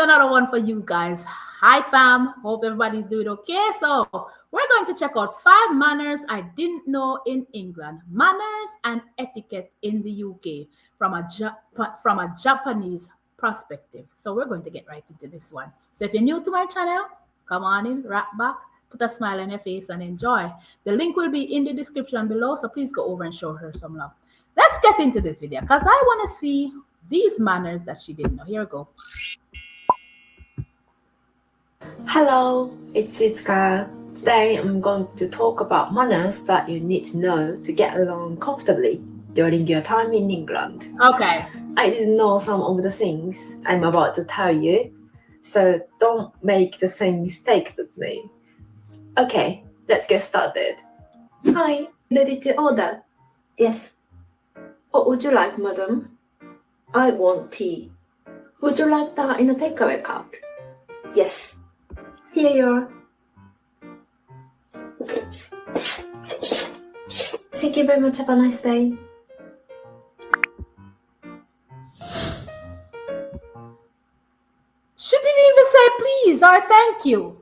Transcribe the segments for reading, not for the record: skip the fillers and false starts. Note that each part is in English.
another one for you guys. Hi fam, hope everybody's doing okay. So we're going to check out 5 manners I didn't know in England. Manners and etiquette in the UK from a Japanese perspective. So we're going to get right into this one. So if you're new to my channel, come on in, wrap back, put a smile on your face and enjoy. The link will be in the description below, so please go over and show her some love. Let's get into this video because I want to see these manners that she didn't know. Here we go. Hello, it's Ritsuka. Today I'm going to talk about manners that you need to know to get along comfortably during your time in England. Okay. I didn't know some of the things I'm about to tell you, so don't make the same mistakes as me. Okay, let's get started. Hi, ready to order? Yes. What would you like, madam? I want tea. Would you like that in a takeaway cup? Yes. Here you are. Thank you very much. Have a nice day. She didn't even say please or thank you.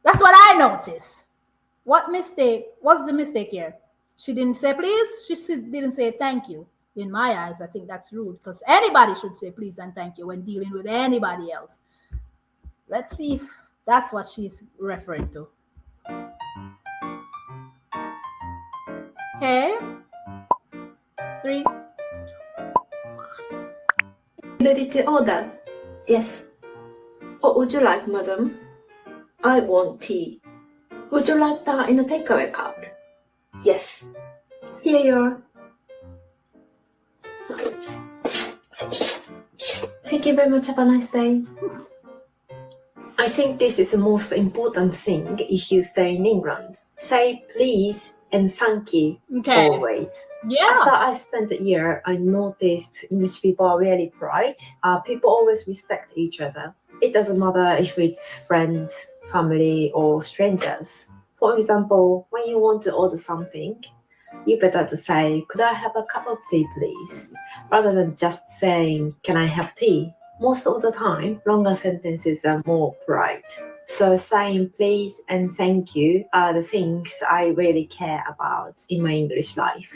That's what I noticed. What's the mistake here? She didn't say please. She didn't say thank you. In my eyes, I think that's rude because anybody should say please and thank you when dealing with anybody else. Let's see if that's what she's referring to. Okay. 3. Ready to order? Yes. What would you like, madam? I want tea. Would you like that in a takeaway cup? Yes. Here you are. Thank you very much. Have a nice day. I think this is the most important thing if you stay in England. Say please and thank you always. Yeah. After I spent a year, I noticed English people are really polite. People always respect each other. It doesn't matter if it's friends, family, or strangers. For example, when you want to order something, you better to say, could I have a cup of tea, please? Rather than just saying, can I have tea? Most of the time, longer sentences are more polite. So saying please and thank you are the things I really care about in my English life.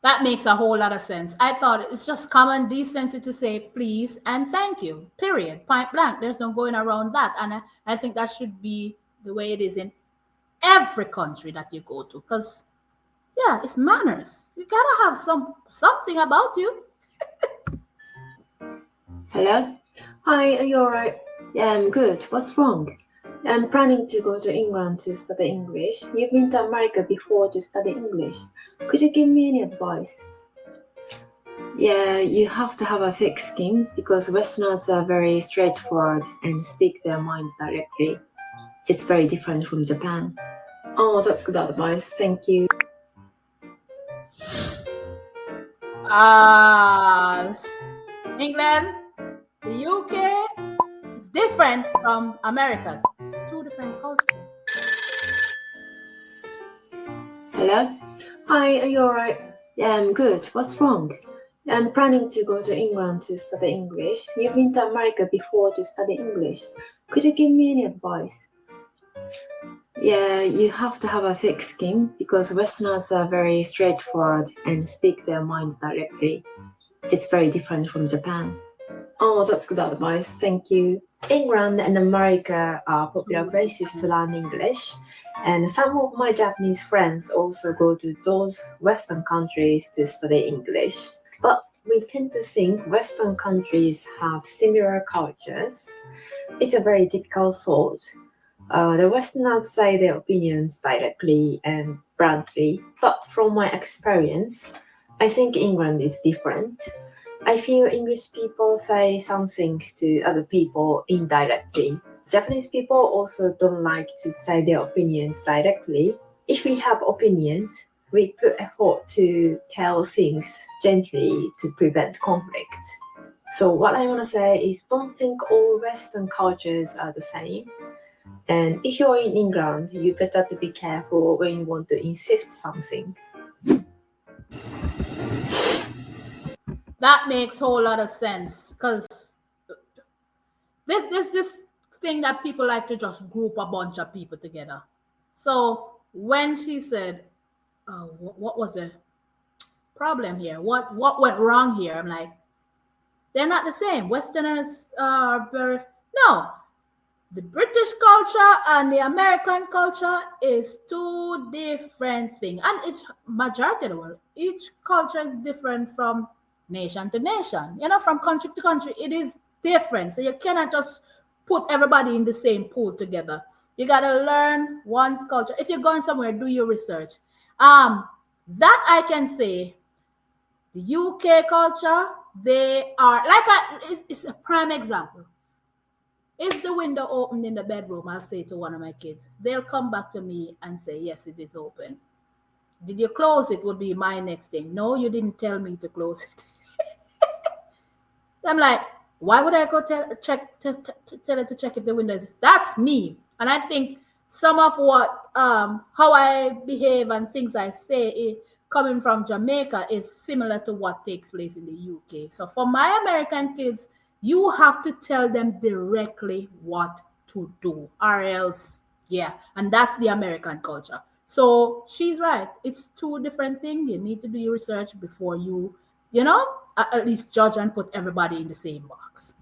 That makes a whole lot of sense. I thought it's just common decency to say please and thank you, period, point blank. There's no going around that. And I think that should be the way it is in every country that you go to because, yeah, it's manners. You gotta have something about you. Hello? Hi, are you alright? Yeah, I'm good. What's wrong? I'm planning to go to England to study English. You've been to America before to study English. Could you give me any advice? Yeah, you have to have a thick skin because Westerners are very straightforward and speak their mind directly. It's very different from Japan. Oh, that's good advice. Thank you. England, the UK is different from America. It's 2 different cultures. Hello? Hi, are you alright? Yeah, I'm good. What's wrong? I'm planning to go to England to study English. You've been to America before to study English. Could you give me any advice? Yeah, you have to have a thick skin because Westerners are very straightforward and speak their mind directly. It's very different from Japan. Oh, that's good advice. Thank you. England and America are popular places to learn English, and some of my Japanese friends also go to those Western countries to study English. But we tend to think Western countries have similar cultures. It's a very difficult thought. The Westerners say their opinions directly and bluntly, but from my experience, I think England is different. I feel English people say some things to other people indirectly. Japanese people also don't like to say their opinions directly. If we have opinions, we put effort to tell things gently to prevent conflicts. So what I want to say is don't think all Western cultures are the same. And if you're in England, you better to be careful when you want to insist something. That makes a whole lot of sense because this thing that people like to just group a bunch of people together. So when she said, oh, what was the problem here? What went wrong here? I'm like, they're not the same. Westerners are very no. The British culture and the American culture is two different things, and it's majority of the world. Each culture is different from nation to nation. You know, from country to country, it is different. So you cannot just put everybody in the same pool together. You gotta learn one's culture. If you're going somewhere, do your research. That I can say the UK culture, they are like it's a prime example. Is the window open in the bedroom? I'll say to one of my kids. They'll come back to me and say, yes, it is open. Did you close it? Would be my next thing. No, you didn't tell me to close it. I'm like, why would I go tell her to check if the window is? That's me. And I think some of what how I behave and things I say coming from Jamaica is similar to what takes place in the UK. So for my American kids, you have to tell them directly what to do, or else, yeah. And that's the American culture. So she's right. It's two different things. You need to do your research before you know, at least judge and put everybody in the same box.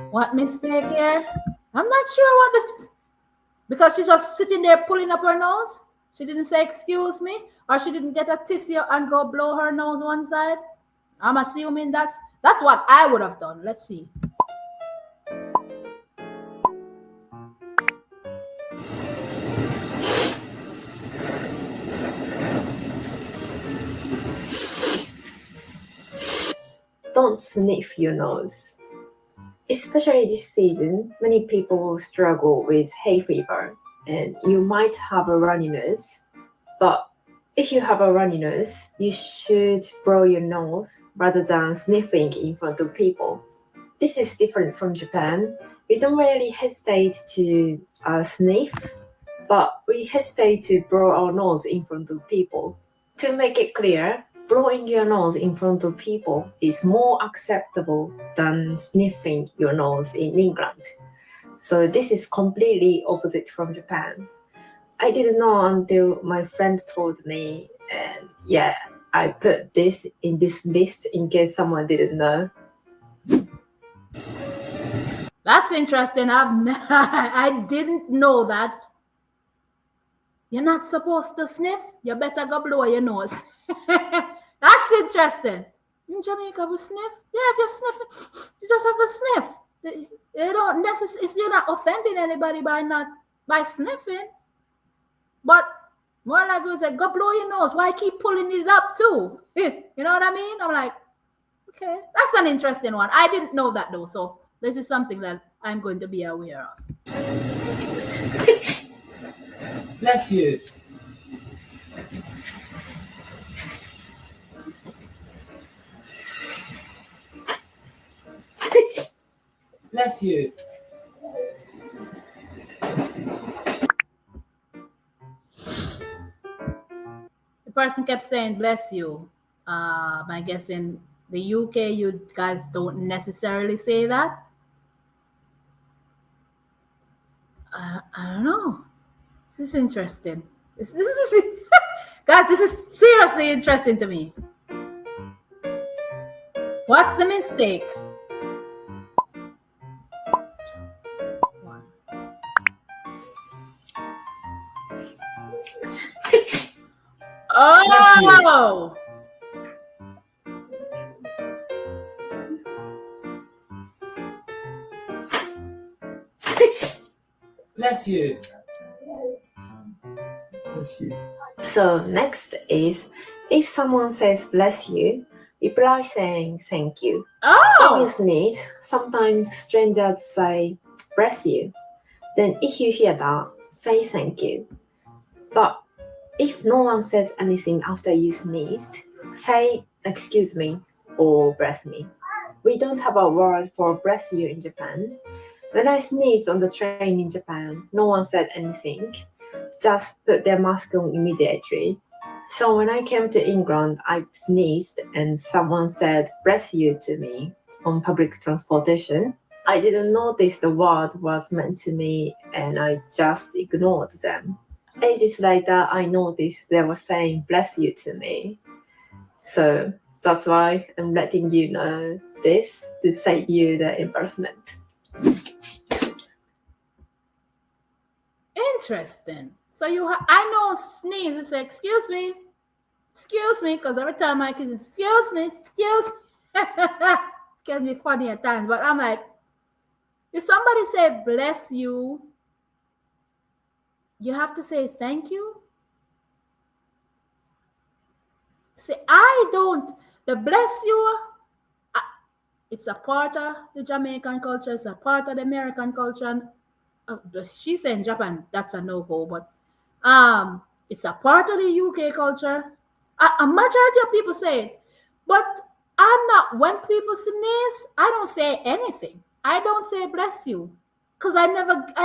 What mistake here? I'm not sure what the because she's just sitting there pulling up her nose. She didn't say excuse me, or she didn't get a tissue and go blow her nose one side. I'm assuming that's what I would have done. Let's see. Don't sniff your nose. Especially this season, many people struggle with hay fever, and you might have a runny nose. But if you have a runny nose, you should blow your nose rather than sniffing in front of people. This is different from Japan. We don't really hesitate to sniff, but we hesitate to blow our nose in front of people. To make it clear, blowing your nose in front of people is more acceptable than sniffing your nose in England. So this is completely opposite from Japan. I didn't know until my friend told me, and yeah, I put this in this list in case someone didn't know. That's interesting. I didn't know that. You're not supposed to sniff. You better go blow your nose. That's interesting. In Jamaica, we sniff. Yeah, if you're sniffing, you just have to sniff. You don't necessarily. You're not offending anybody by sniffing. But more like you say, go blow your nose. Why keep pulling it up too? You know what I mean? I'm like, okay, that's an interesting one. I didn't know that though. So this is something that I'm going to be aware of. Bless you. Bless you. The person kept saying, bless you. I guess in the UK, you guys don't necessarily say that. I don't know. This is interesting. This is guys, this is seriously interesting to me. What's the mistake? Oh! Bless you. Bless you. So next is, if someone says bless you, reply saying thank you. When you sneeze, sometimes strangers say bless you. Then if you hear that, say thank you. But if no one says anything after you sneezed, say excuse me or bless me. we don't have a word for bless you in Japan. When I sneezed on the train in Japan, no one said anything, just put their mask on immediately. So when I came to England, I sneezed and someone said bless you to me on public transportation. I didn't notice the word was meant to me and I just ignored them. Ages later, I noticed they were saying bless you to me. So that's why I'm letting you know this to save you the embarrassment. Interesting. So I know sneeze. It's like, excuse me, because every time I kiss, excuse me, excuse me. Can be funny at times, but I'm like, if somebody say bless you, you have to say thank you. Say I don't. The bless you, it's a part of the Jamaican culture. It's a part of the American culture. And, she said in Japan, that's a no go, but it's a part of the UK culture. A majority of people say it, but I'm not. When people sneeze, I don't say anything. I don't say bless you because I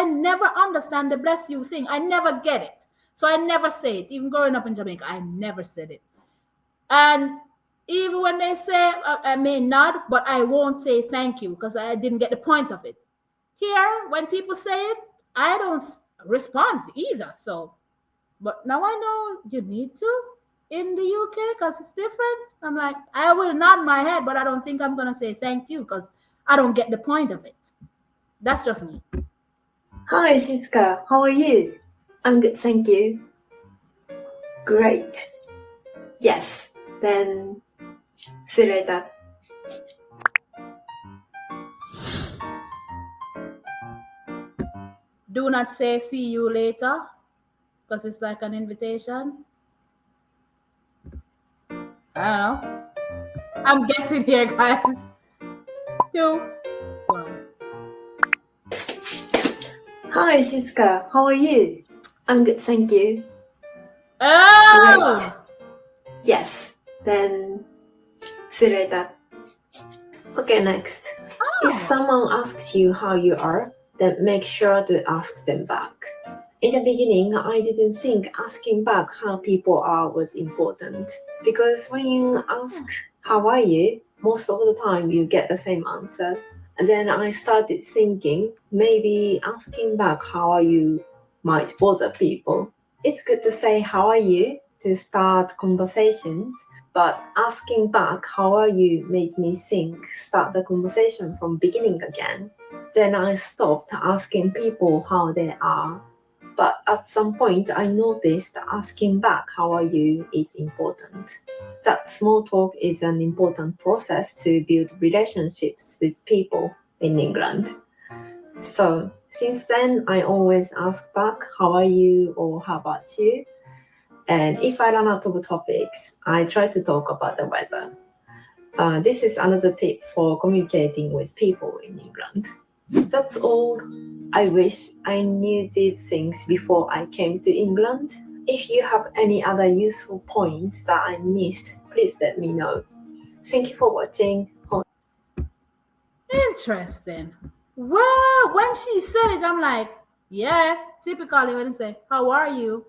never understand the bless you thing. I never get it, so I never say it. Even growing up in Jamaica, I never said it. And even when they say, I may nod, but I won't say thank you because I didn't get the point of it. Here, when people say it, I don't respond either. So, but now I know you need to in the UK because it's different. I'm like, I will nod my head, but I don't think I'm going to say thank you because I don't get the point of it. That's just me. Hi, Shizuka. How are you? I'm good, thank you. Great. Yes. Then see you later. Do not say see you later because it's like an invitation. I don't know. I'm guessing here, guys. 2, 1. Hi, Shizuka. How are you? I'm good, thank you. Oh! Great. Yes. Then see you later. Okay, next. If someone asks you how you are, then make sure to ask them back. In the beginning, I didn't think asking back how people are was important. Because when you ask, how are you? Most of the time you get the same answer. And then I started thinking, maybe asking back, how are you, might bother people. It's good to say, how are you, to start conversations. But asking back, how are you, made me think, start the conversation from beginning again. Then I stopped asking people how they are. But at some point, I noticed asking back, how are you, is important. That small talk is an important process to build relationships with people in England. So since then, I always ask back, how are you, or how about you? And if I run out of topics, I try to talk about the weather. This is another tip for communicating with people in England. That's all. I wish I knew these things before I came to England. If you have any other useful points that I missed, please let me know. Thank you for watching. Interesting. Well, when she said it, I'm like, yeah, typically when you say, how are you?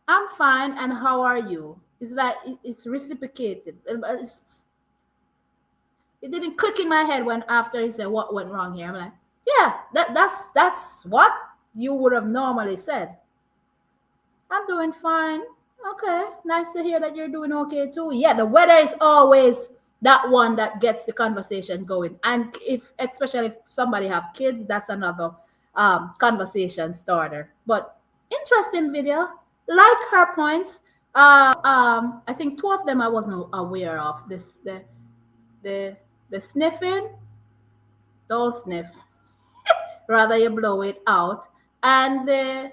I'm fine, and how are you? It's like it's reciprocated. It didn't click in my head when after he said what went wrong here. I'm like, yeah, that's what you would have normally said. I'm doing fine. Okay, nice to hear that you're doing okay too. Yeah, the weather is always that one that gets the conversation going, and if especially if somebody have kids, that's another conversation starter. But interesting video. Like her points. I think two of them I wasn't aware of. The the sniffing, don't sniff. Rather you blow it out. And the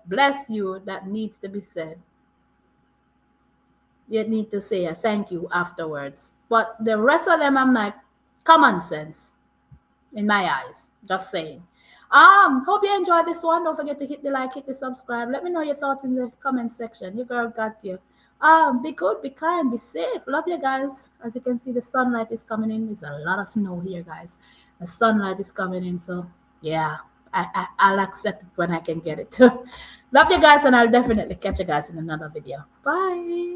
bless you that needs to be said. You need to say a thank you afterwards. But the rest of them I'm like common sense in my eyes. Just saying. Hope you enjoyed this one. Don't forget to hit the like, hit the subscribe. Let me know your thoughts in the comment section. Your girl got you. Be good, be kind, be safe. Love you guys. As you can see, the sunlight is coming in. There's a lot of snow here, guys. The sunlight is coming in, so yeah, I'll accept it when I can get it. Love you guys, and I'll definitely catch you guys in another video. Bye.